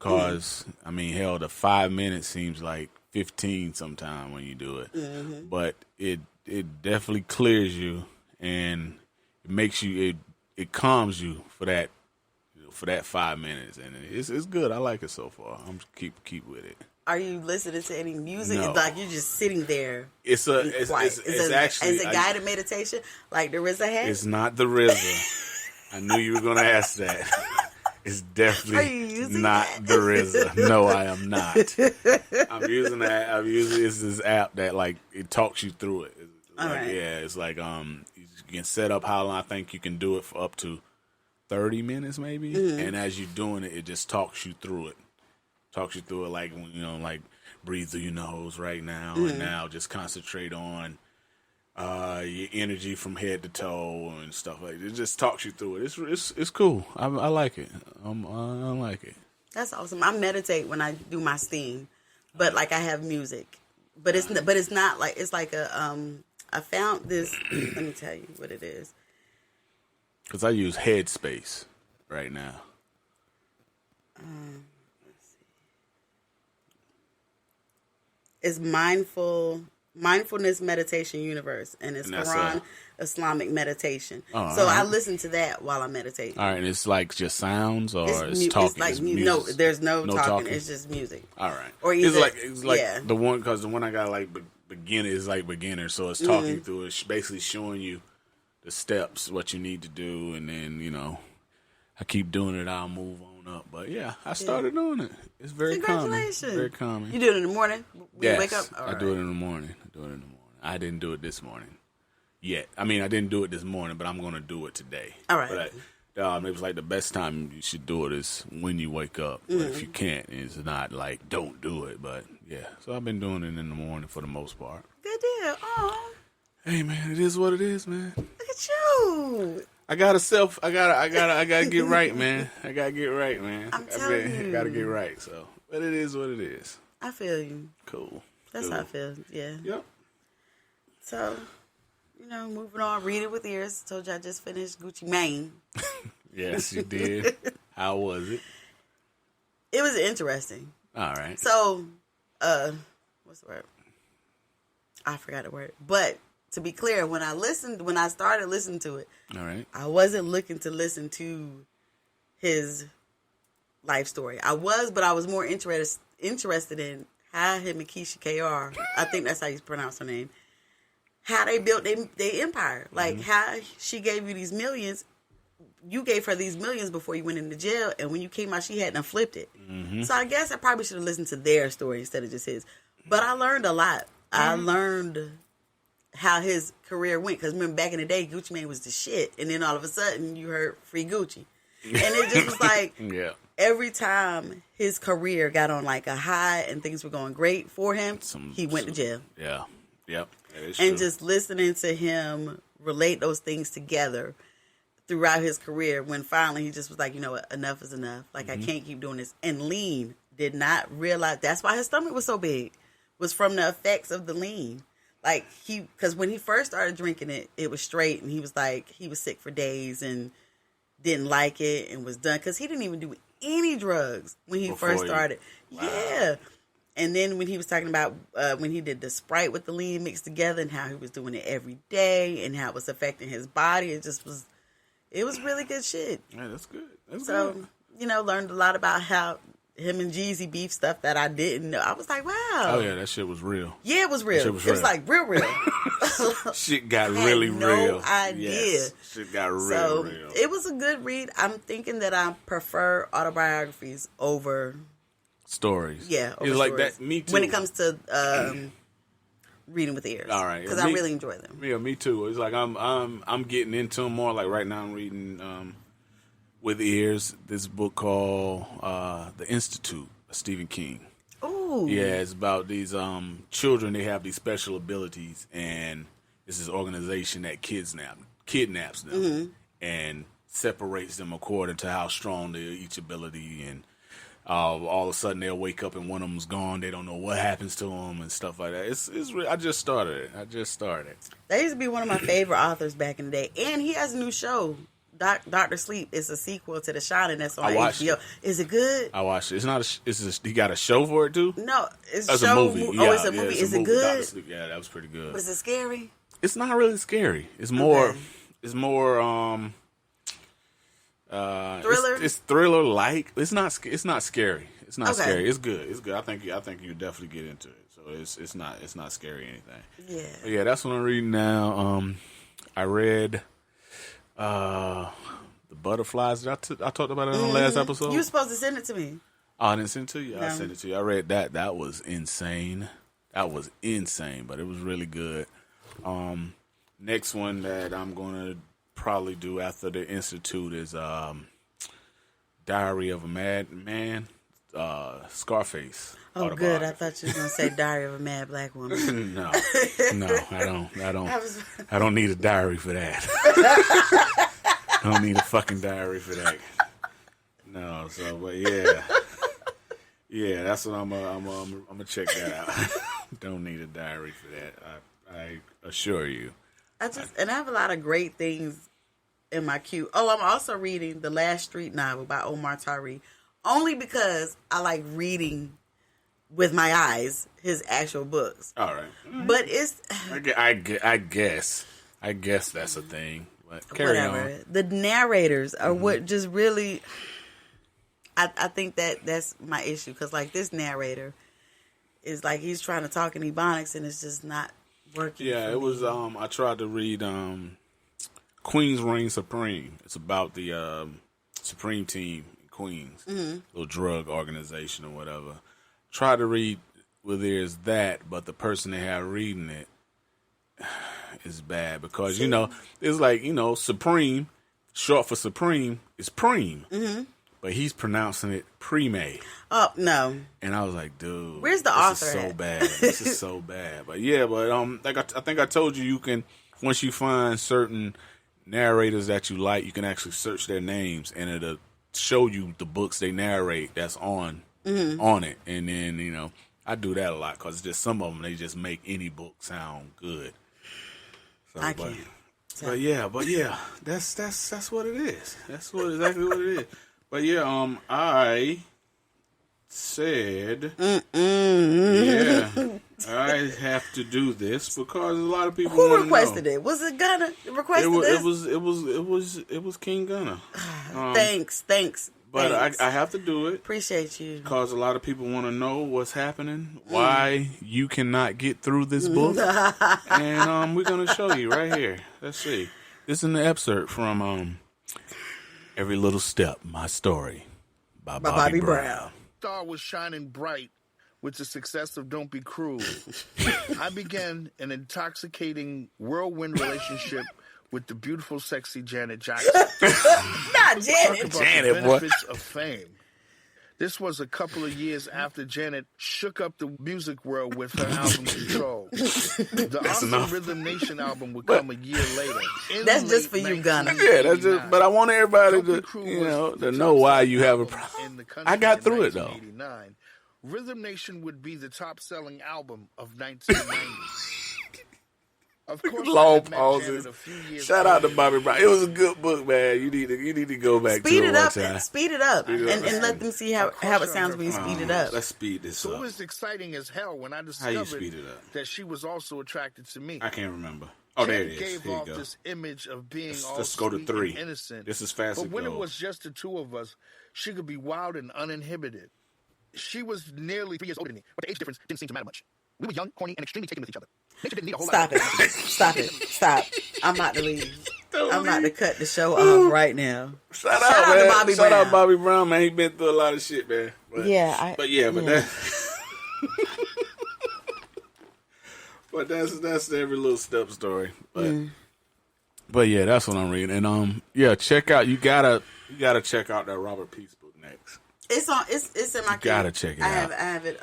Cause I mean, hell, the 5 minutes seems like 15 sometime when you do it, but it definitely clears you and it makes you it calms you for that 5 minutes, and it's good. I like it so far. I'm keep with it. Are you listening to any music? No. It's like you're just sitting there. It's actually is it guided meditation like the RZA had? It's not the RZA. I knew you were going to ask that. It's definitely not the RZA. No, I am not. I'm using that. It's this app that like it talks you through it. Yeah, it's like you can set up how long. I think you can do it for up to 30 minutes maybe, and as you're doing it, it just talks you through it. Like, like breathe through your nose right now, and now just concentrate on your energy from head to toe and stuff like that. It just talks you through it. It's cool. I like it. I like it. That's awesome. I meditate when I do my steam, but like I have music, but it's not like it's like a I found this. Let me tell you what it is. Because I use Headspace right now. Let's see. It's Mindfulness Meditation Universe, and it's Quran Islamic meditation. So I listen to that while I meditate. All right, and it's like just sounds, or it's talking. It's like no, there's no talking. It's just music. All right, or either, it's like the one, because the one I got like beginner is like beginner, so it's talking through. It's basically showing you the steps, what you need to do, and then I keep doing it. I'll move on up. But yeah, I started doing it. It's very calming. Very calming. You do it in the morning? Yes, you wake up? I do it in the morning. I didn't do it this morning yet. I mean, I didn't do it this morning, but I'm going to do it today. All right. But it was like the best time you should do it is when you wake up. But if you can't, it's not like don't do it. But yeah, so I've been doing it in the morning for the most part. Good deal. Oh. Hey man, it is what it is, man. Look at you. I gotta get right, man. I gotta get right, man. I'm telling you. I gotta get right, so. But it is what it is. I feel you. Cool. That's how I feel, yeah. Yep. So, moving on, read it with ears. Told you I just finished Gucci Mane. Yes, you did. How was it? It was interesting. All right. So, what's the word? I forgot the word. But to be clear, when I started listening to it, all right, I wasn't looking to listen to his life story. I was, but I was more interested in how him and Keisha KR, I think that's how you pronounce her name, how they built their empire. Like how she gave you these millions. You gave her these millions before you went into jail, and when you came out, she hadn't flipped it. So I guess I probably should have listened to their story instead of just his. But I learned a lot. I learned how his career went. Because remember, back in the day, Gucci Mane was the shit. And then all of a sudden, you heard Free Gucci. And it just was like, every time his career got on like a high and things were going great for him, he went to jail. Yeah. Yep. And just listening to him relate those things together throughout his career, when finally he just was like, you know what, enough is enough. Like, I can't keep doing this. And lean did not realize, that's why his stomach was so big, was from the effects of the lean. Like, because when he first started drinking it, it was straight, and he was like, he was sick for days and didn't like it and was done. Because he didn't even do any drugs when he first started. Wow. Yeah. And then when he was talking about when he did the Sprite with the lean mixed together and how he was doing it every day and how it was affecting his body, it was really good shit. Yeah, that's good. Good. Learned a lot about how him and Jeezy beef stuff that I didn't know. I was like, wow. Oh, yeah, that shit was real. Yeah, it was real. It was like real. Shit got really real. No idea. Yes, shit got real. It was a good read. I'm thinking that I prefer autobiographies over stories. Yeah, over it's like stories. that. Me too. When it comes to reading with ears. All right, because I really enjoy them. Yeah, me too. It's like I'm getting into them more. Like right now, I'm reading with ears this book called The Institute of Stephen King. Ooh. Yeah, it's about these children. They have these special abilities, and this is an organization that kidnaps them and separates them according to how strong their each ability. And all of a sudden, they'll wake up and one of them's gone. They don't know what happens to them and stuff like that. It's I just started it. That used to be one of my favorite authors back in the day, and he has a new show. Dr. Sleep is a sequel to The Shining that's on HBO. It. Is it good? I watched it. It's not. He got a show for it too. No, it's a movie. Oh, it's a movie. Is it good? Dr. Sleep. Yeah, that was pretty good. Was it scary? It's not really scary. It's more. Okay. It's more. Thriller. It's thriller like. It's not scary. It's not scary. It's good. It's good. I think you definitely get into it. So it's not scary or anything. Yeah. But yeah, that's what I'm reading now. I read The Butterflies. I talked about it on the last episode. You were supposed to send it to me. Oh, I didn't send it to you? No. I sent it to you. I read that. That was insane. But it was really good. Next one that I'm going to probably do after the Institute is Diary of a Madman, Scarface. Oh, good. I thought you were going to say Diary of a Mad Black Woman. No, I don't need a diary for that. I don't need a fucking diary for that. No, so, but yeah. Yeah, that's what I'm gonna check that out. Don't need a diary for that. I assure you. I have a lot of great things in my queue. Oh, I'm also reading The Last Street Novel by Omar Tyree, only because I like reading with my eyes his actual books. All right, but it's I guess that's a thing. But carry on. The narrators are what just really. I think that's my issue because like this narrator is like he's trying to talk in Ebonics and it's just not working. Yeah, it was. I tried to read Queens Reign Supreme. It's about the Supreme Team in Queens, little drug organization or whatever. Tried to read where there's that, but the person they have reading it is bad because it's like Supreme, short for Supreme, is Preem. Mm-hmm. But he's pronouncing it Preme. Oh, no. And I was like, dude. Where's the author This is so bad. This is so bad. But yeah, like I think I told you can, once you find certain narrators that you like, you can actually search their names and it'll show you the books they narrate that's on it. And then, I do that a lot because just some of them, they just make any book sound good. So, I can't. But yeah, that's what it is. That's exactly what it is. But yeah, I said, yeah, I have to do this because a lot of people. Who requested it? Was it Gunna requested this? It was King Gunna. Thanks. But thanks. I have to do it. Appreciate you. Because a lot of people want to know what's happening, why you cannot get through this book, and we're gonna show you right here. Let's see. This is an excerpt from Every Little Step, My Story by Bobby Brown. Star was shining bright with the success of Don't Be Cruel. I began an intoxicating whirlwind relationship with the beautiful, sexy Janet Jackson. Not Janet. Janet, the benefits of fame. This was a couple of years after Janet shook up the music world with her album Control. The awesome Rhythm Nation album would come a year later. That's just for you, Gunna. Yeah, that's just. But I want everybody to know why you have a problem. I got through it though. Rhythm Nation would be the top-selling album of 1990. Of course, long pauses. Shout out to Bobby Brown. It was a good book, man. You need to go back to it one time. Speed it up, and let them see how it sounds when you speed it up. Let's speed this up. So it was exciting as hell when I discovered that she was also attracted to me. I can't remember. Oh, there it is. Gave off this image of being let's go to 3. And innocent. This is fast. But when it was just the two of us, she could be wild and uninhibited. She was nearly 3 years older than me, but the age difference didn't seem to matter much. We were young, corny, and extremely taken with each other. Nature didn't need a whole lot. Stop. I'm about to leave. I'm about to cut the show off right now. Shout out to Bobby Brown. Shout out Bobby Brown, man. He been through a lot of shit, man. But that's every little step story. But yeah, that's what I'm reading. And check out. You gotta check out that Robert Peace book next. It's on. It's in my. Gotta check it out. I have it.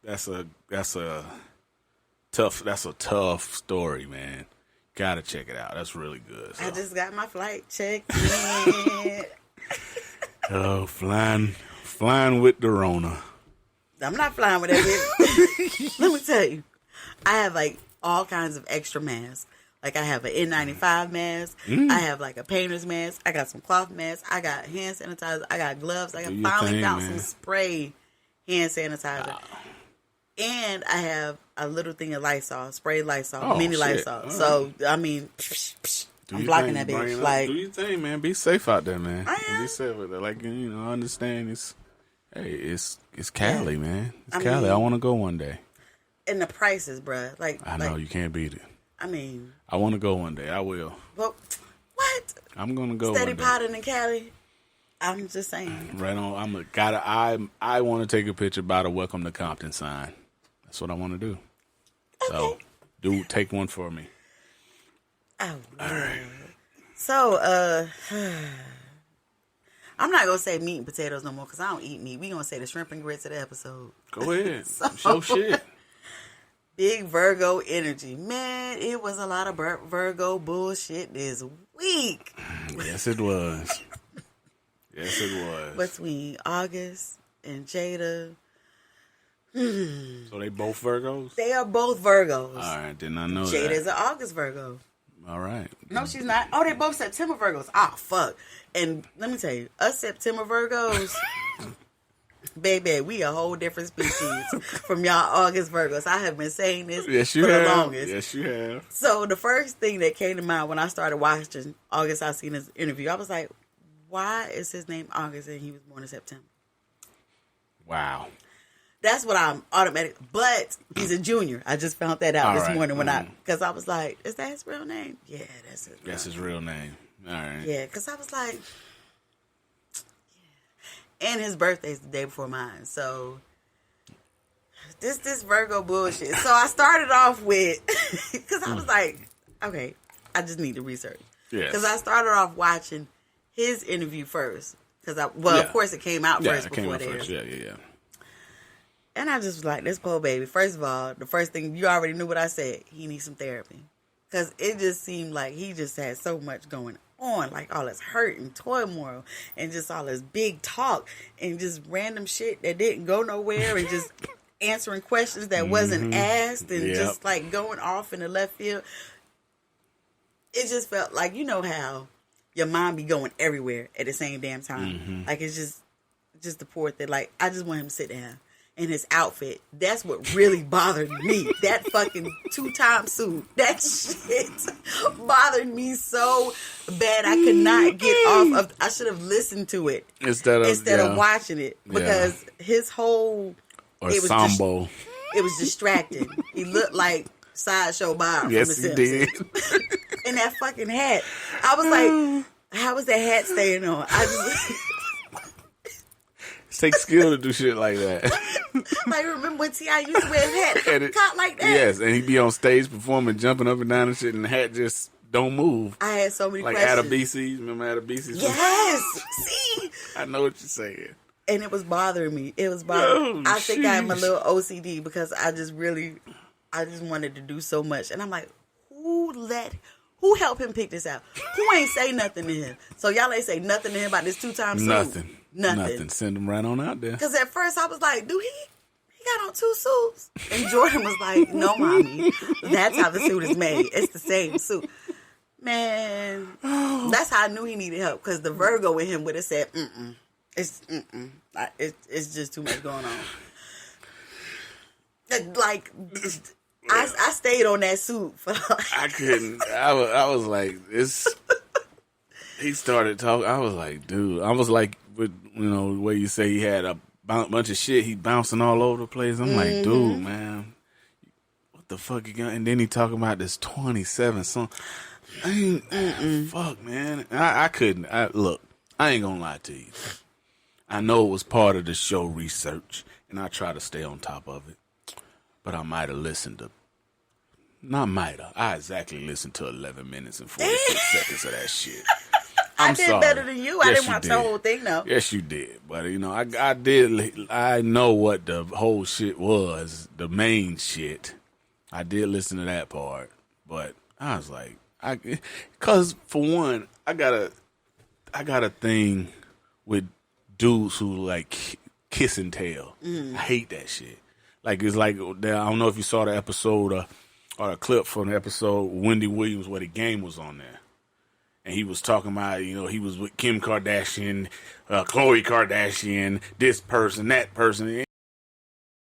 That's a tough story, man. Gotta check it out. That's really good. So. I just got my flight checked in. Oh, flying with the Rona. I'm not flying with that. Let me tell you, I have like all kinds of extra masks. Like, I have an N95 mask. I have, like, a painter's mask. I got some cloth masks. I got hand sanitizer. I got gloves. I finally found some spray hand sanitizer. And I have a little thing of Lysol, spray Lysol, mini Lysol. So, I mean, I'm blocking that bitch. Like, do your thing, man. Be safe out there, man. I am. Be safe out there. Like, I understand it's Cali, man. It's Cali. I want to go one day. And the prices, bruh. Like, I know, you can't beat it. I mean, I want to go one day. I will. Well, what? I'm gonna go. Steady one day. potting in Cali. I'm just saying. Right on. I want to take a picture by the Welcome to Compton sign. That's what I want to do. Okay. So, take one for me. Oh, all right. So, I'm not gonna say meat and potatoes no more because I don't eat meat. We gonna say the shrimp and grits of the episode. Go ahead. Show shit. Big Virgo Energy. Man, it was a lot of Virgo bullshit this week. Yes, it was. Yes, it was. Between August and Jada. So they both Virgos? They are both Virgos. All right, did not know Jada that. is an August Virgo. All right. No, she's not. Oh, they both September Virgos. Ah, fuck. And let me tell you, us September Virgos... Baby, we a whole different species from y'all August Virgos. I have been saying this for the longest. Yes, you have. So the first thing that came to mind when I started watching August, I seen his interview. I was like, why is his name August and he was born in September? Wow. That's what I'm automatic. But he's a junior. I just found that out this morning because I was like, is that his real name? Yeah, that's it. That's his real name. All right. Yeah, because I was like... And his birthday's the day before mine. So, this Virgo bullshit. So, I started off with... Because I was like, okay, I just need to research. Yes. Because I started off watching his interview first. Because, of course, it came out first before theirs. Yeah. And I just was like, this poor baby. First of all, the first thing, you already knew what I said. He needs some therapy. Because it just seemed like he just had so much going on, like all this hurt and turmoil and just all this big talk and just random shit that didn't go nowhere and just answering questions that wasn't asked and just like going off in the left field. It just felt like, you know how your mind be going everywhere at the same damn time. Like it's just the poor thing. Like I just want him to sit down. And his outfit, that's what really bothered me. That fucking 2-time suit, that shit bothered me so bad I could not get off of. I should have listened to it instead of watching it because his whole Sambo. It was distracting. He looked like Sideshow Bob. Yes, from The he did. And that fucking hat, I was like, how was that hat staying on? I just. It takes skill to do shit like that. Like, remember when T.I. used to wear his hat caught like that? Yes, and he'd be on stage performing, jumping up and down and shit, and the hat just don't move. I had so many like questions. Like Adabisi, remember Adabisi? Yes! See? I know what you're saying. And it was bothering me. It was bothering me. I think I'm a little OCD because I just wanted to do so much. And I'm like, who helped him pick this out? Who ain't say nothing to him? So y'all ain't say nothing to him about this 2-time suit? Nothing. Send him right on out there. Because at first I was like, dude, he got on 2 suits. And Jordan was like, no, mommy. That's how the suit is made. It's the same suit. Man, that's how I knew he needed help. Because the Virgo in him would have said, It's just too much going on. Like, I stayed on that suit. I couldn't. I was like, this. He started talking. I was like, dude. I was like, with the way you say he had a bunch of shit. He bouncing all over the place. I'm like, dude, man, what the fuck you got? And then he talking about this 27 song. Fuck, man. I couldn't. Look, I ain't gonna lie to you. I know it was part of the show research, and I try to stay on top of it. But I might have listened to. Not might have. I exactly listened to 11 minutes and 46 seconds of that shit. I did better than you. I didn't watch the whole thing, though. Yes, you did. But, I did. I know what the whole shit was, the main shit. I did listen to that part. But I was like, because for one, I got a thing with dudes who like kiss and tell. I hate that shit. Like, it's like, I don't know if you saw the episode of or a clip from the episode Wendy Williams where the game was on there. And he was talking about, he was with Kim Kardashian, Khloe Kardashian, this person, that person.